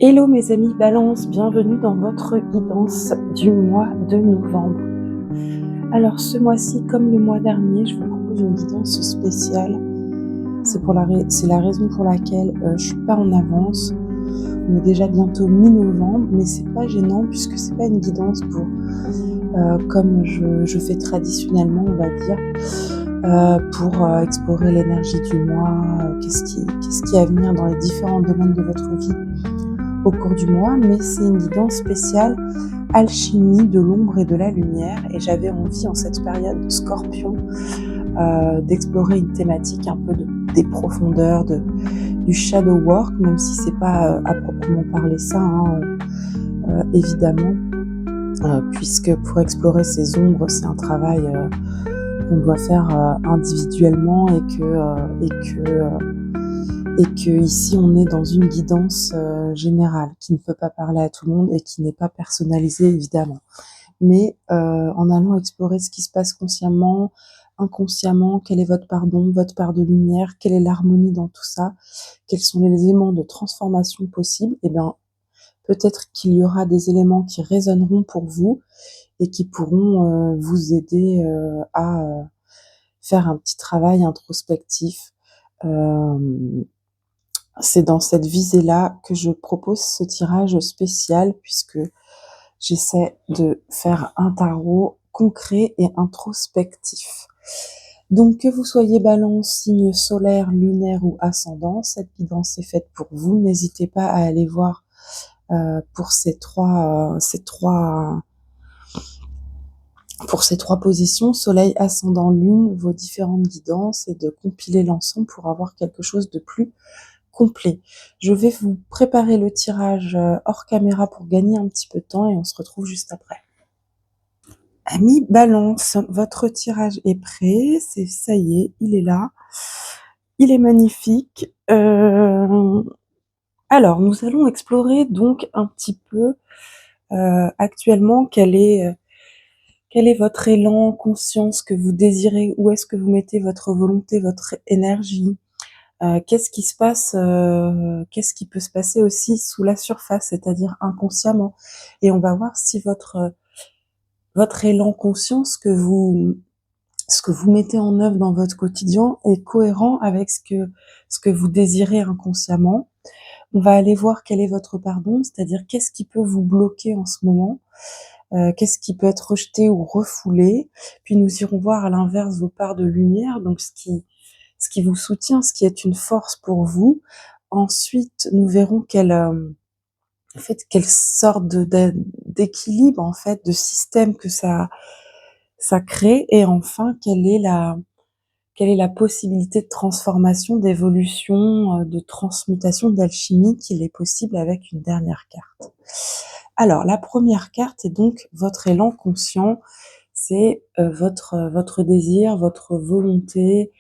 Hello mes amis Balance, bienvenue dans votre guidance du mois de novembre. Alors ce mois-ci, comme le mois dernier, je vous propose une guidance spéciale. C'est la raison pour laquelle je suis pas en avance. On est déjà bientôt mi-novembre, mais c'est pas gênant puisque c'est pas une guidance pour comme je fais traditionnellement, on va dire, pour explorer l'énergie du mois, qu'est-ce qui est à venir dans les différents domaines de votre vie au cours du mois, mais c'est une guidance spéciale alchimie de l'ombre et de la lumière, et j'avais envie en cette période de Scorpion d'explorer une thématique un peu des profondeurs, du shadow work, même si c'est pas à proprement parler ça, évidemment, puisque pour explorer ces ombres, c'est un travail qu'on doit faire individuellement et que ici on est dans une guidance générale qui ne peut pas parler à tout le monde et qui n'est pas personnalisée évidemment. Mais en allant explorer ce qui se passe consciemment, inconsciemment, quelle est votre part d'ombre, votre part de lumière, quelle est l'harmonie dans tout ça, quels sont les éléments de transformation possibles, et bien peut-être qu'il y aura des éléments qui résonneront pour vous et qui pourront vous aider à faire un petit travail introspectif. C'est dans cette visée-là que je propose ce tirage spécial, puisque j'essaie de faire un tarot concret et introspectif. Donc que vous soyez Balance, signe solaire, lunaire ou ascendant, cette guidance est faite pour vous. N'hésitez pas à aller voir pour ces trois positions, soleil, ascendant, lune, vos différentes guidances, et de compiler l'ensemble pour avoir quelque chose de plus complet. Je vais vous préparer le tirage hors caméra pour gagner un petit peu de temps et on se retrouve juste après. Amis Balance, votre tirage est prêt, ça y est, il est là. Il est magnifique. Alors, nous allons explorer donc un petit peu actuellement quel est votre élan, conscience que vous désirez, où est-ce que vous mettez votre volonté, votre énergie. Qu'est-ce qui se passe, qu'est-ce qui peut se passer aussi sous la surface, c'est-à-dire inconsciemment. Et on va voir si votre élan conscient, ce que vous mettez en œuvre dans votre quotidien est cohérent avec ce que vous désirez inconsciemment. On va aller voir quel est votre pardon, c'est-à-dire qu'est-ce qui peut vous bloquer en ce moment, qu'est-ce qui peut être rejeté ou refoulé. Puis nous irons voir à l'inverse vos parts de lumière, donc ce qui vous soutient, ce qui est une force pour vous. Ensuite, nous verrons quelle sorte d'équilibre, en fait, de système que ça crée. Et enfin, quelle est la possibilité de transformation, d'évolution, de transmutation, d'alchimie qu'il est possible avec une dernière carte. Alors, la première carte est donc votre élan conscient. C'est votre désir, votre volonté,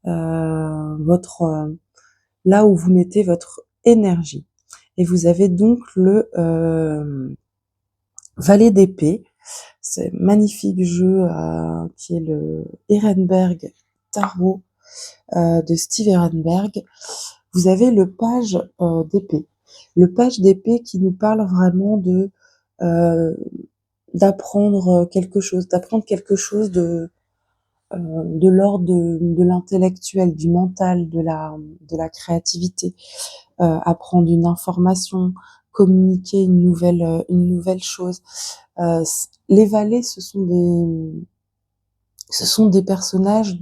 là où vous mettez votre énergie. Et vous avez donc le valet d'épée, ce magnifique jeu qui est le Ehrenberg Tarot de Steve Ehrenberg. Vous avez le page d'épée. Le page d'épée qui nous parle vraiment d'apprendre quelque chose de l'ordre de l'intellectuel, du mental, de la créativité, apprendre une information, communiquer une nouvelle chose. Les valets, ce sont des personnages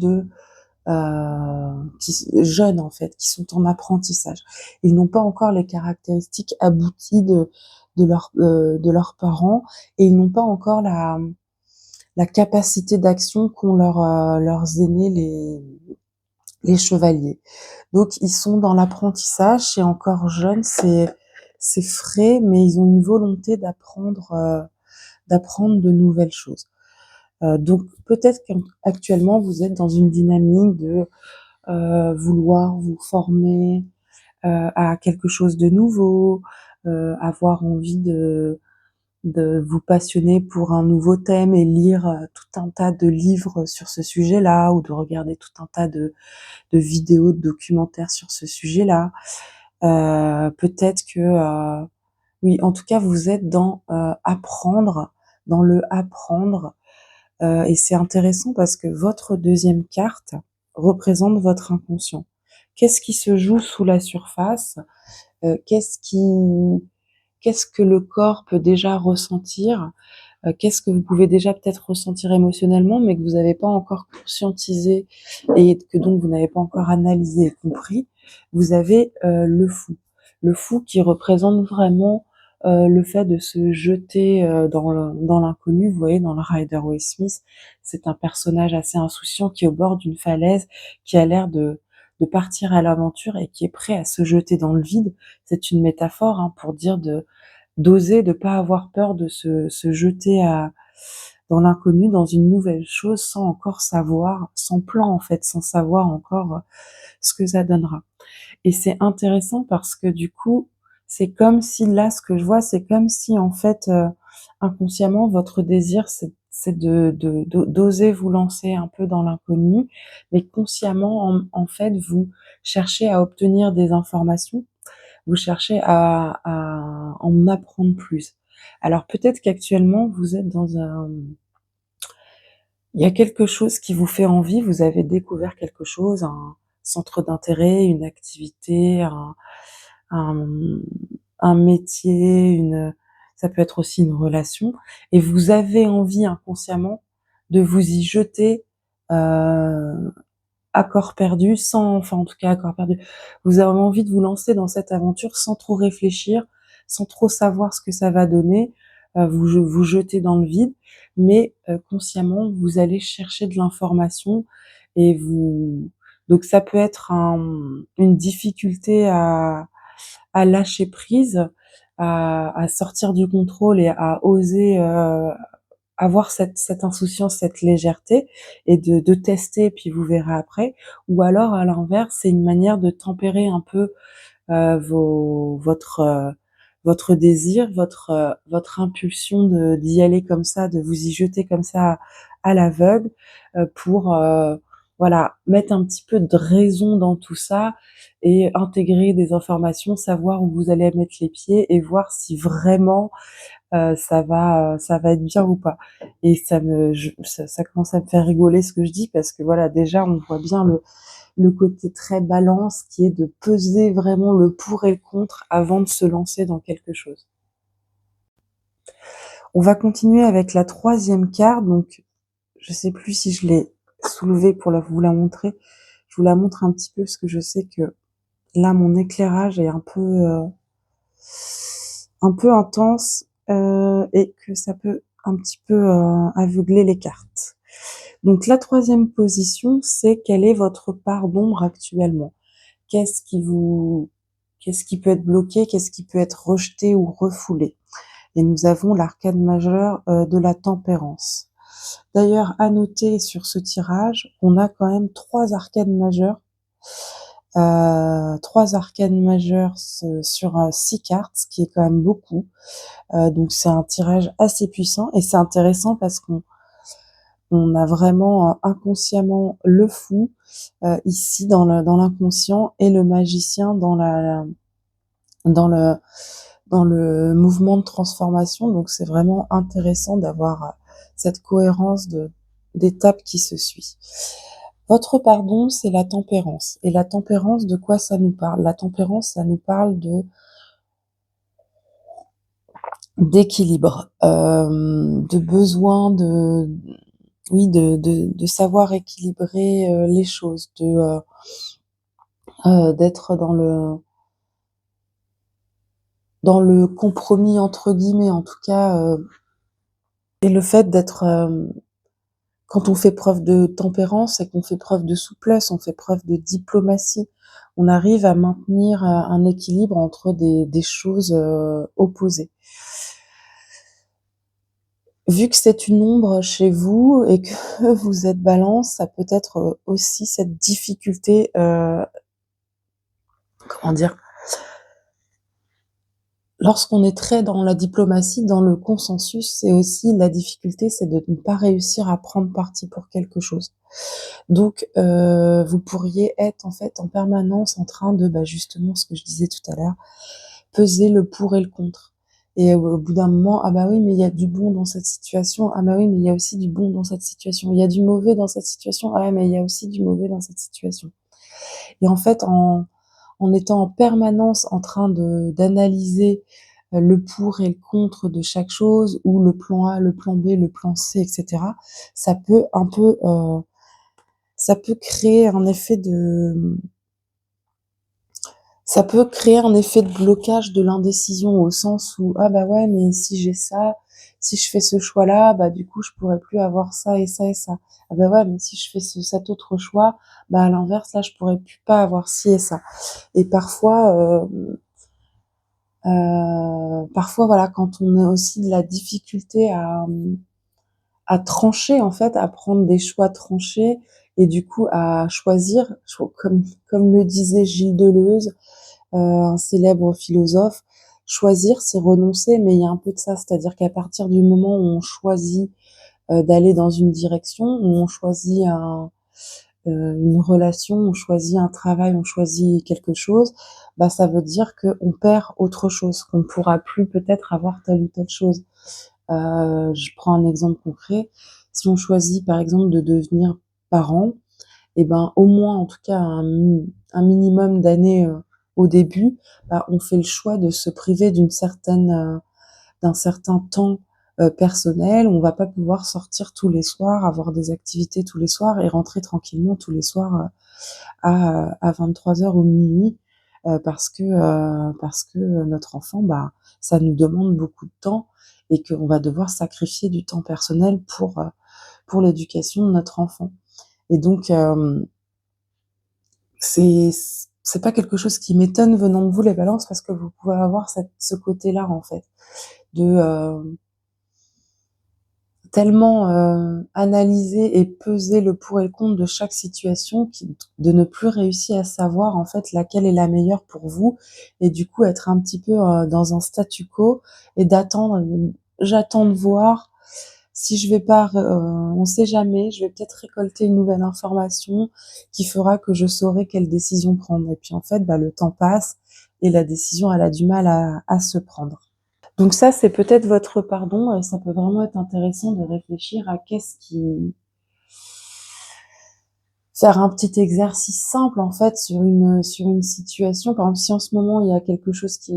jeunes, en fait, qui sont en apprentissage. Ils n'ont pas encore les caractéristiques abouties de leurs parents, et ils n'ont pas encore la capacité d'action qu'ont leurs aînés, les chevaliers. Donc ils sont dans l'apprentissage, c'est encore jeune, c'est frais, mais ils ont une volonté d'apprendre de nouvelles choses. Donc peut-être qu'actuellement vous êtes dans une dynamique de vouloir vous former à quelque chose de nouveau, avoir envie de vous passionner pour un nouveau thème et lire tout un tas de livres sur ce sujet-là, ou de regarder tout un tas de vidéos, de documentaires sur ce sujet-là. Peut-être que, oui, en tout cas, vous êtes dans, apprendre, dans le apprendre, et c'est intéressant parce que votre deuxième carte représente votre inconscient. Qu'est-ce qui se joue sous la surface? Heu, qu'est-ce qui qu'est-ce que le corps peut déjà ressentir? Qu'est-ce que vous pouvez déjà peut-être ressentir émotionnellement, mais que vous n'avez pas encore conscientisé et que donc vous n'avez pas encore analysé et compris? Vous avez, le fou. Le fou qui représente vraiment, le fait de se jeter, dans l'inconnu. Vous voyez, dans le Rider-Waite-Smith, c'est un personnage assez insouciant qui est au bord d'une falaise, qui a l'air de partir à l'aventure et qui est prêt à se jeter dans le vide. C'est une métaphore, hein, pour dire d'oser, de pas avoir peur de se jeter dans l'inconnu, dans une nouvelle chose, sans encore savoir, sans plan en fait, sans savoir encore ce que ça donnera. Et c'est intéressant parce que du coup, c'est comme si là, ce que je vois, c'est comme si en fait, inconsciemment, votre désir, c'est d'oser vous lancer un peu dans l'inconnu, mais consciemment, en fait, vous cherchez à obtenir des informations, vous cherchez à en apprendre plus. Alors peut-être qu'actuellement vous êtes dans un il y a quelque chose qui vous fait envie, vous avez découvert quelque chose, un centre d'intérêt, une activité, un un métier, ça peut être aussi une relation et vous avez envie inconsciemment de vous y jeter, heu à corps perdu, en tout cas à corps perdu, vous avez envie de vous lancer dans cette aventure sans trop réfléchir, sans trop savoir ce que ça va donner, vous jetez dans le vide, mais consciemment, vous allez chercher de l'information et vous donc ça peut être une difficulté à lâcher prise, à sortir du contrôle et à oser, avoir cette insouciance, cette légèreté et de tester puis vous verrez après. Ou alors à l'inverse, c'est une manière de tempérer un peu, votre désir, votre impulsion d'y aller comme ça, de vous y jeter comme ça à l'aveugle, pour, voilà, mettre un petit peu de raison dans tout ça et intégrer des informations, savoir où vous allez mettre les pieds et voir si vraiment ça va être bien ou pas. Et ça commence à me faire rigoler ce que je dis parce que voilà, déjà on voit bien le côté très balance qui est de peser vraiment le pour et le contre avant de se lancer dans quelque chose. On va continuer avec la troisième carte, donc je sais plus si je l'ai soulevée pour vous la montrer. Je vous la montre un petit peu parce que je sais que là mon éclairage est un peu intense, et que ça peut un petit peu, aveugler les cartes. Donc la troisième position, c'est quelle est votre part d'ombre actuellement? Qu'est-ce qui vous qu'est-ce qui peut être bloqué? Qu'est-ce qui peut être rejeté ou refoulé? Et nous avons l'arcane majeur, de la tempérance. D'ailleurs, à noter sur ce tirage, on a quand même 3 arcanes majeures, 3 arcanes majeures sur, 6 cartes, ce qui est quand même beaucoup. Donc c'est un tirage assez puissant et c'est intéressant parce qu'on a vraiment, inconsciemment le fou, ici dans l'inconscient et le magicien dans le dans le mouvement de transformation. Donc c'est vraiment intéressant d'avoir, cette cohérence d'étapes qui se suit. Votre pardon, c'est la tempérance et la tempérance, de quoi ça nous parle? La tempérance, ça nous parle d'équilibre, de besoin de oui, de savoir équilibrer, les choses, d'être dans le «compromis» entre guillemets, en tout cas, et le fait d'être, quand on fait preuve de tempérance et qu'on fait preuve de souplesse, on fait preuve de diplomatie, on arrive à maintenir, un équilibre entre des choses, opposées. Vu que c'est une ombre chez vous et que vous êtes Balance, ça peut être, aussi cette difficulté, comment dire? Lorsqu'on est très dans la diplomatie, dans le consensus, c'est aussi la difficulté, c'est de ne pas réussir à prendre parti pour quelque chose. Donc, vous pourriez être en fait en permanence en train de, justement ce que je disais tout à l'heure, peser le pour et le contre. Et au bout d'un moment: «Ah bah oui, mais il y a du bon dans cette situation. Ah bah oui, mais il y a aussi du bon dans cette situation. Il y a du mauvais dans cette situation. Ah ouais, mais il y a aussi du mauvais dans cette situation». Et en fait, en étant en permanence en train d'analyser, le pour et le contre de chaque chose, ou le plan A, le plan B, le plan C, et cetera, ça peut un peu, ça peut créer un effet de ça peut créer un effet de blocage de l'indécision, au sens où: «Ah bah ouais, mais si j'ai ça, si je fais ce choix-là, bah du coup je pourrais plus avoir ça et ça et ça. Ah bah ouais, mais si je fais cet autre choix, bah à l'inverse là je pourrais plus pas avoir ci et ça». Et parfois voilà, quand on a aussi de la difficulté à trancher en fait, à prendre des choix tranchés, et du coup à choisir, comme le disait Gilles Deleuze, un célèbre philosophe: «Choisir, c'est renoncer», mais il y a un peu de ça. C'est-à-dire qu'à partir du moment où on choisit, d'aller dans une direction, où on choisit une relation, on choisit un travail, on choisit quelque chose, ça veut dire qu'on perd autre chose, qu'on ne pourra plus peut-être avoir telle ou telle chose. Je prends un exemple concret. Si on choisit par exemple de devenir parent, et au moins, en tout cas, un minimum d'années au début, on fait le choix de se priver d'un certain temps personnel. On va pas pouvoir sortir tous les soirs, avoir des activités tous les soirs et rentrer tranquillement tous les soirs à 23h ou minuit, parce que notre enfant, ça nous demande beaucoup de temps, et qu'on va devoir sacrifier du temps personnel pour l'éducation de notre enfant. Et donc, c'est c'est pas quelque chose qui m'étonne venant de vous, les balances, parce que vous pouvez avoir ce côté-là, en fait, de tellement analyser et peser le pour et le contre de chaque situation, de ne plus réussir à savoir en fait laquelle est la meilleure pour vous, et du coup être un petit peu dans un statu quo, et d'attendre. J'attends de voir si je vais pas, on sait jamais, je vais peut-être récolter une nouvelle information qui fera que je saurai quelle décision prendre. Et puis en fait, le temps passe et la décision, elle a du mal à se prendre. Donc ça, c'est peut-être votre pardon, et ça peut vraiment être intéressant de réfléchir à faire un petit exercice simple en fait sur une situation. Par exemple, si en ce moment il y a quelque chose qui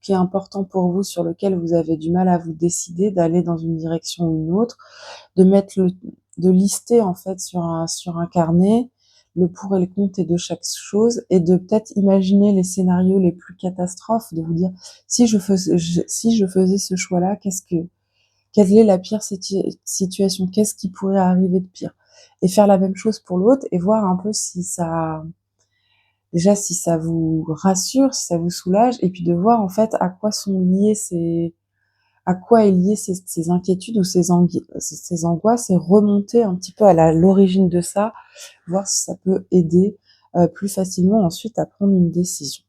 est important pour vous, sur lequel vous avez du mal à vous décider d'aller dans une direction ou une autre, de lister en fait sur un carnet le pour et le contre de chaque chose, et de peut-être imaginer les scénarios les plus catastrophes, de vous dire: si je faisais ce choix-là, quelle est la pire situation? Qu'est-ce qui pourrait arriver de pire? Et faire la même chose pour l'autre, et voir un peu si ça vous rassure, si ça vous soulage, et puis de voir en fait à quoi est liées ces inquiétudes ou ces angoisses, et remonter un petit peu à l'origine de ça, voir si ça peut aider plus facilement ensuite à prendre une décision.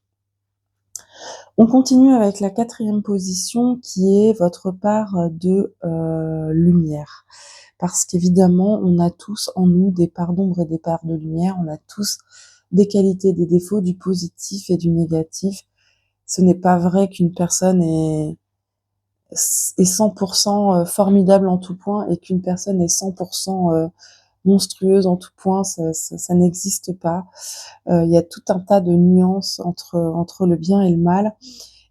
On continue avec la 4e position, qui est votre part de lumière. Parce qu'évidemment, on a tous en nous des parts d'ombre et des parts de lumière. On a tous des qualités, des défauts, du positif et du négatif. Ce n'est pas vrai qu'une personne est 100% formidable en tout point, et qu'une personne est 100% monstrueuse en tout point. Ça n'existe pas. Il y a tout un tas de nuances entre le bien et le mal.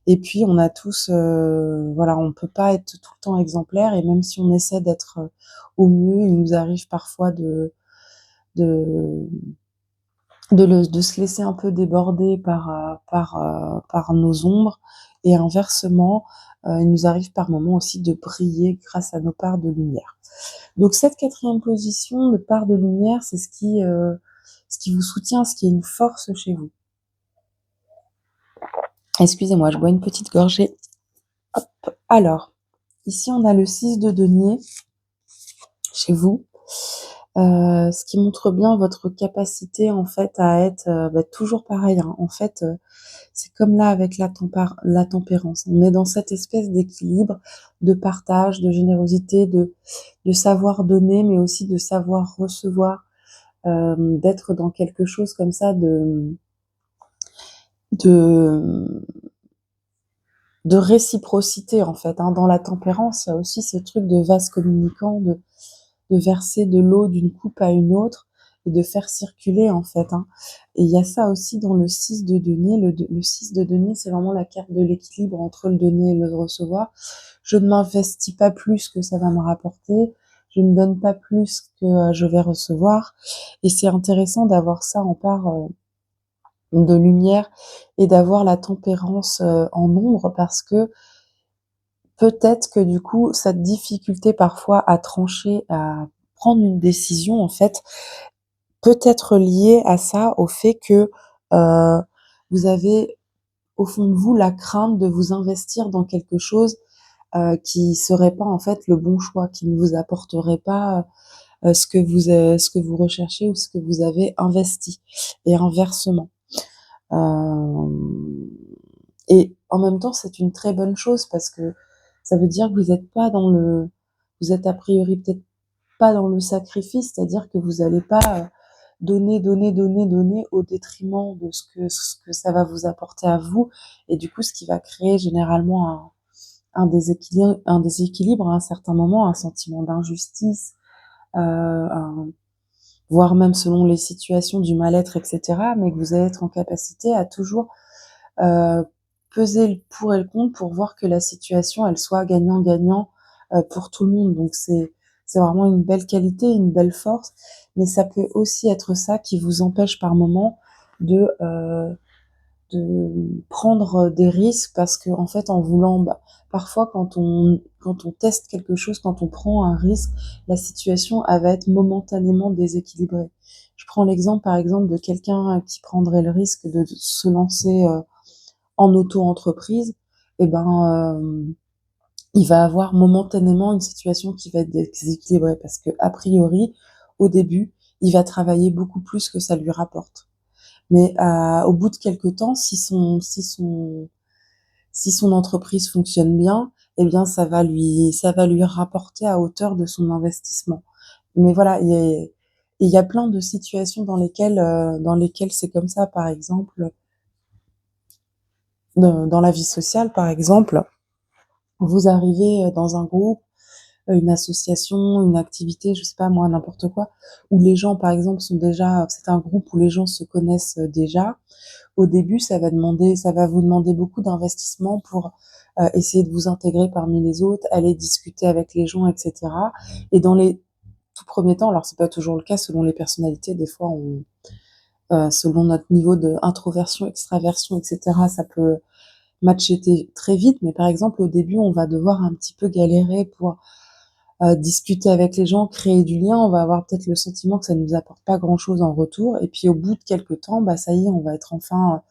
Et puis on a tous, voilà, on peut pas être tout le temps exemplaire, et même si on essaie d'être au mieux, il nous arrive parfois de de se laisser un peu déborder par nos ombres, et inversement, il nous arrive par moments aussi de briller grâce à nos parts de lumière. Donc cette 4e position de part de lumière, c'est ce qui vous soutient, ce qui est une force chez vous. Excusez-moi, je bois une petite gorgée. Hop. Alors, ici on a le 6 de denier chez vous, ce qui montre bien votre capacité en fait à être, toujours pareil, hein. En fait, c'est comme là avec la tempérance. On est dans cette espèce d'équilibre, de partage, de générosité, de savoir donner, mais aussi de savoir recevoir. d'être dans quelque chose comme ça de de réciprocité en fait, hein. Dans la tempérance, il y a aussi ce truc de vase communicant, de verser de l'eau d'une coupe à une autre et de faire circuler en fait, hein. Et il y a ça aussi dans le 6 de denier. Le 6 de denier, c'est vraiment la carte de l'équilibre entre le donner et le recevoir. Je ne m'investis pas plus que ça va me rapporter. Je ne donne pas plus que je vais recevoir. Et c'est intéressant d'avoir ça en part de lumière et d'avoir la tempérance en ombre parce que peut-être que du coup, cette difficulté parfois à trancher, à prendre une décision, en fait, peut être liée à ça, au fait que vous avez au fond de vous la crainte de vous investir dans quelque chose qui serait pas en fait le bon choix, qui ne vous apporterait pas ce que vous recherchez ou ce que vous avez investi, et inversement. Euh, et en même temps, c'est une très bonne chose parce que ça veut dire que vous êtes pas dans le, vous êtes a priori peut-être pas dans le sacrifice, c'est-à-dire que vous allez pas donner, donner, donner, donner au détriment de ce que ça va vous apporter à vous. Et du coup, ce qui va créer généralement un déséquilibre à un certain moment, un sentiment d'injustice, voire même selon les situations du mal-être, etc. Mais que vous allez être en capacité à toujours euh, peser le pour et le contre pour voir que la situation, elle soit gagnant-gagnant pour tout le monde. Donc c'est vraiment une belle qualité, une belle force, mais ça peut aussi être ça qui vous empêche par moment de prendre des risques parce que en fait en voulant parfois quand on teste quelque chose, quand on prend un risque, la situation elle va être momentanément déséquilibrée. Je prends l'exemple par exemple de quelqu'un qui prendrait le risque de se lancer en auto-entreprise. Et ben il va avoir momentanément une situation qui va être déséquilibrée parce que a priori au début il va travailler beaucoup plus que ça lui rapporte. Mais au bout de quelques temps, si son entreprise fonctionne bien, eh bien ça va lui rapporter à hauteur de son investissement. Mais voilà, il y a plein de situations dans lesquelles c'est comme ça. Par exemple, dans la vie sociale, par exemple, vous arrivez dans un groupe, une association, une activité, je sais pas moi, n'importe quoi, où les gens, par exemple, c'est un groupe où les gens se connaissent déjà. Au début, ça va vous demander beaucoup d'investissement pour essayer de vous intégrer parmi les autres, aller discuter avec les gens, etc. Et dans les tout premiers temps, alors c'est pas toujours le cas selon les personnalités, des fois selon notre niveau de introversion, extraversion, etc. Ça peut matcher très vite, mais par exemple au début, on va devoir un petit peu galérer pour discuter avec les gens, créer du lien. On va avoir peut-être le sentiment que ça nous apporte pas grand-chose en retour, et puis au bout de quelques temps, bah ça y est, on va être enfin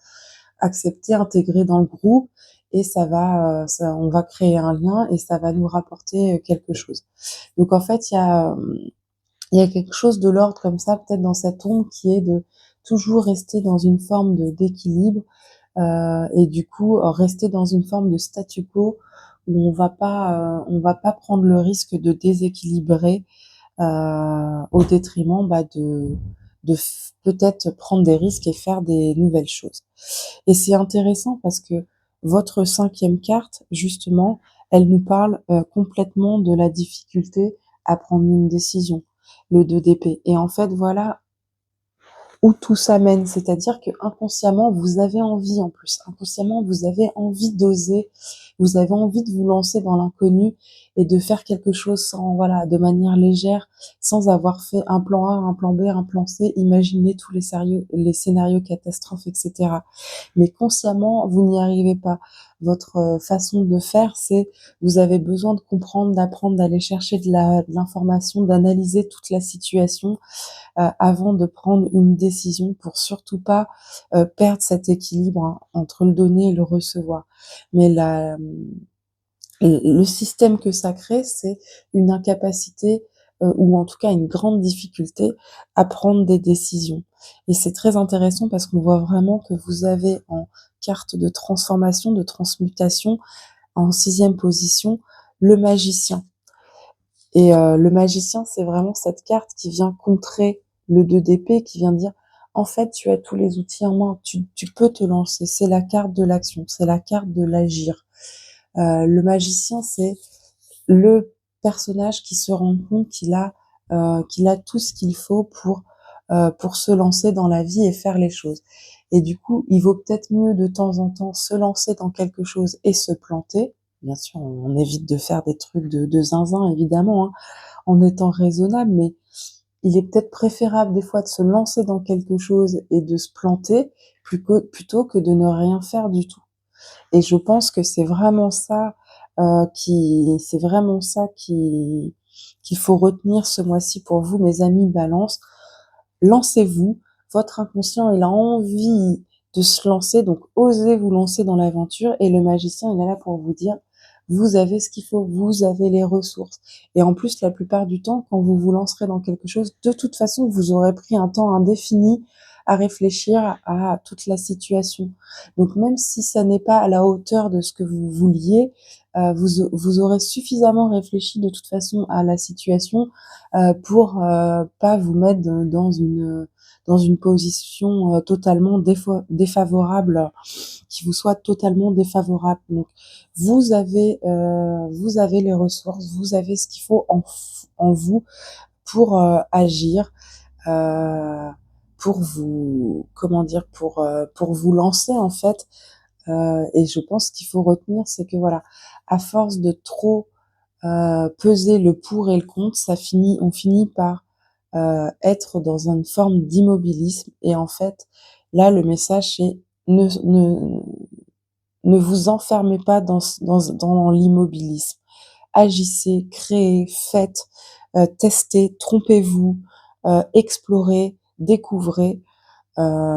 accepté, intégré dans le groupe, et on va créer un lien et ça va nous rapporter quelque chose. Donc en fait, il y a quelque chose de l'ordre comme ça, peut-être dans cette onde, qui est de toujours rester dans une forme d'équilibre, et du coup rester dans une forme de statu quo où on va pas prendre le risque de déséquilibrer au détriment de peut-être prendre des risques et faire des nouvelles choses. Et c'est intéressant parce que votre cinquième carte, justement, elle nous parle complètement de la difficulté à prendre une décision, le 2 d'épée. Et en fait, voilà où tout ça mène, c'est-à-dire que inconsciemment vous avez envie, en plus, inconsciemment vous avez envie d'oser, vous avez envie de vous lancer dans l'inconnu et de faire quelque chose sans, voilà, de manière légère, sans avoir fait un plan A, un plan B, un plan C, imaginer tous les scénarios catastrophes, etc. Mais consciemment, vous n'y arrivez pas. Votre façon de faire, c'est vous avez besoin de comprendre, d'apprendre, d'aller chercher de l'information, d'analyser toute la situation avant de prendre une décision, pour surtout pas perdre cet équilibre, hein, entre le donner et le recevoir. Mais le système que ça crée, c'est une incapacité ou en tout cas une grande difficulté à prendre des décisions. Et c'est très intéressant parce qu'on voit vraiment que vous avez en carte de transformation, de transmutation, en sixième position, le magicien. Et le magicien, c'est vraiment cette carte qui vient contrer le 2 d'épée qui vient dire, en fait, tu as tous les outils en main, tu peux te lancer. C'est la carte de l'action, c'est la carte de l'agir. Le magicien, c'est le personnage qui se rend compte qu'il a tout ce qu'il faut pour se lancer dans la vie et faire les choses. Et du coup, il vaut peut-être mieux de temps en temps se lancer dans quelque chose et se planter. Bien sûr, on évite de faire des trucs de zinzin, évidemment, hein, en étant raisonnable, mais il est peut-être préférable des fois de se lancer dans quelque chose et de se planter plutôt que de ne rien faire du tout. Et je pense que c'est vraiment ça qu'il faut retenir ce mois-ci pour vous, mes amis Balance. Lancez-vous. Votre inconscient, il a envie de se lancer, donc osez vous lancer dans l'aventure. Et le magicien, il est là pour vous dire, vous avez ce qu'il faut, vous avez les ressources. Et en plus, la plupart du temps, quand vous vous lancerez dans quelque chose, de toute façon, vous aurez pris un temps indéfini à réfléchir à toute la situation. Donc même si ça n'est pas à la hauteur de ce que vous vouliez, vous aurez suffisamment réfléchi de toute façon à la situation pour pas vous mettre dans une position totalement défavorable, qui vous soit totalement défavorable. Donc vous avez les ressources, vous avez ce qu'il faut en vous pour agir, euh, pour vous pour vous lancer en fait. Et je pense qu'il faut retenir, c'est que voilà, à force de trop peser le pour et le contre, on finit par être dans une forme d'immobilisme. Et en fait, là, le message c'est ne, ne, ne vous enfermez pas dans l'immobilisme. Agissez, créez, faites, testez, trompez-vous, explorez, découvrez.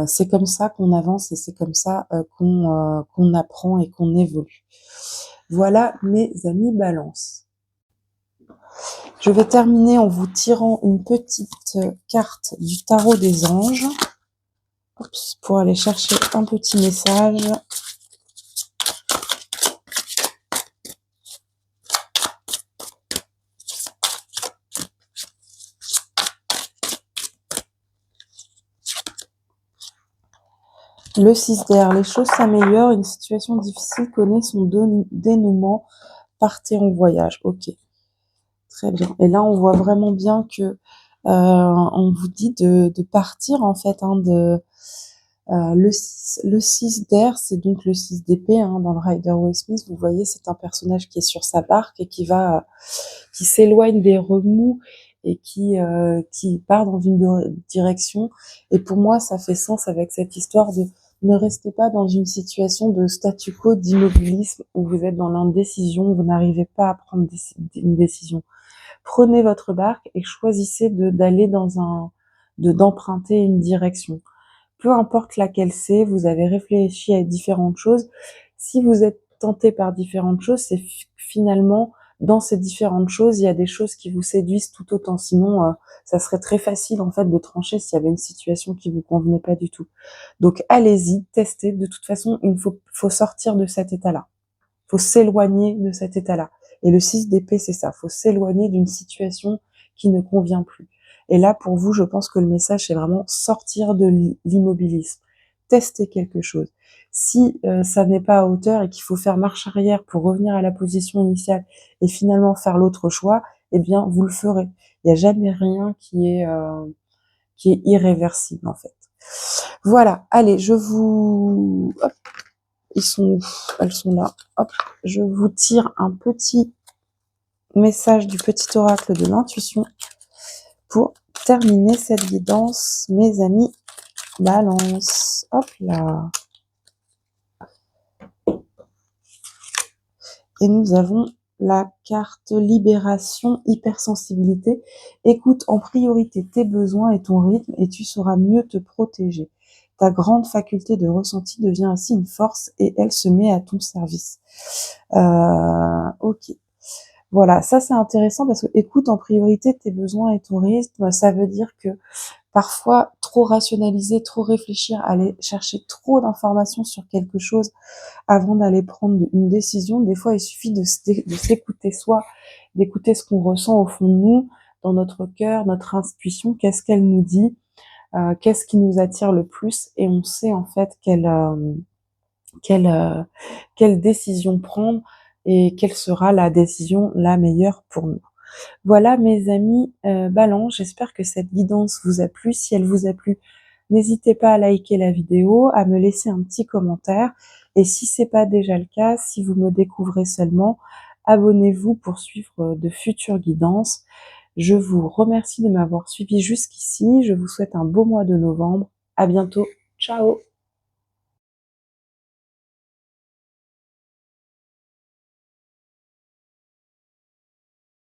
C'est comme ça qu'on avance et c'est comme ça qu'on apprend et qu'on évolue. Voilà mes amis Balance. Je vais terminer en vous tirant une petite carte du tarot des anges. Oups, pour aller chercher un petit message. Le 6 d'air, les choses s'améliorent, une situation difficile connaît son dénouement, partez en voyage. Ok, très bien. Et là, on voit vraiment bien que on vous dit de partir en fait, hein, le 6 d'air, c'est donc le 6 d'épée hein, dans le Rider-Waite-Smith. Vous voyez, c'est un personnage qui est sur sa barque et qui s'éloigne des remous et qui part dans une direction. Et pour moi, ça fait sens avec cette histoire de ne restez pas dans une situation de statu quo, d'immobilisme où vous êtes dans l'indécision, vous n'arrivez pas à prendre une décision. Prenez votre barque et choisissez d'emprunter une direction. Peu importe laquelle c'est, vous avez réfléchi à différentes choses. Si vous êtes tenté par différentes choses, c'est finalement dans ces différentes choses, il y a des choses qui vous séduisent tout autant. Sinon, ça serait très facile en fait de trancher s'il y avait une situation qui vous convenait pas du tout. Donc allez-y, testez. De toute façon, faut sortir de cet état-là. Faut s'éloigner de cet état-là. Et le 6 d'épée, c'est ça. Faut s'éloigner d'une situation qui ne convient plus. Et là, pour vous, je pense que le message, c'est vraiment sortir de l'immobilisme. Tester quelque chose. Si ça n'est pas à hauteur et qu'il faut faire marche arrière pour revenir à la position initiale et finalement faire l'autre choix, eh bien, vous le ferez. Il n'y a jamais rien qui est irréversible, en fait. Voilà. Allez, hop, elles sont là. Hop, je vous tire un petit message du petit oracle de l'intuition pour terminer cette guidance, mes amis Balance. Hop là. Et nous avons la carte libération, hypersensibilité. Écoute en priorité tes besoins et ton rythme et tu sauras mieux te protéger. Ta grande faculté de ressenti devient ainsi une force et elle se met à ton service. Ok. Voilà, ça c'est intéressant parce que écoute en priorité tes besoins et ton rythme, ça veut dire que parfois trop rationaliser, trop réfléchir, aller chercher trop d'informations sur quelque chose avant d'aller prendre une décision, des fois il suffit de s'écouter soi, d'écouter ce qu'on ressent au fond de nous, dans notre cœur, notre intuition, qu'est-ce qu'elle nous dit, qu'est-ce qui nous attire le plus, et on sait en fait quelle décision prendre et quelle sera la décision la meilleure pour nous. Voilà mes amis Balance, j'espère que cette guidance vous a plu. Si elle vous a plu, n'hésitez pas à liker la vidéo, à me laisser un petit commentaire. Et si c'est pas déjà le cas, si vous me découvrez seulement, abonnez-vous pour suivre de futures guidances. Je vous remercie de m'avoir suivi jusqu'ici. Je vous souhaite un beau mois de novembre. À bientôt. Ciao!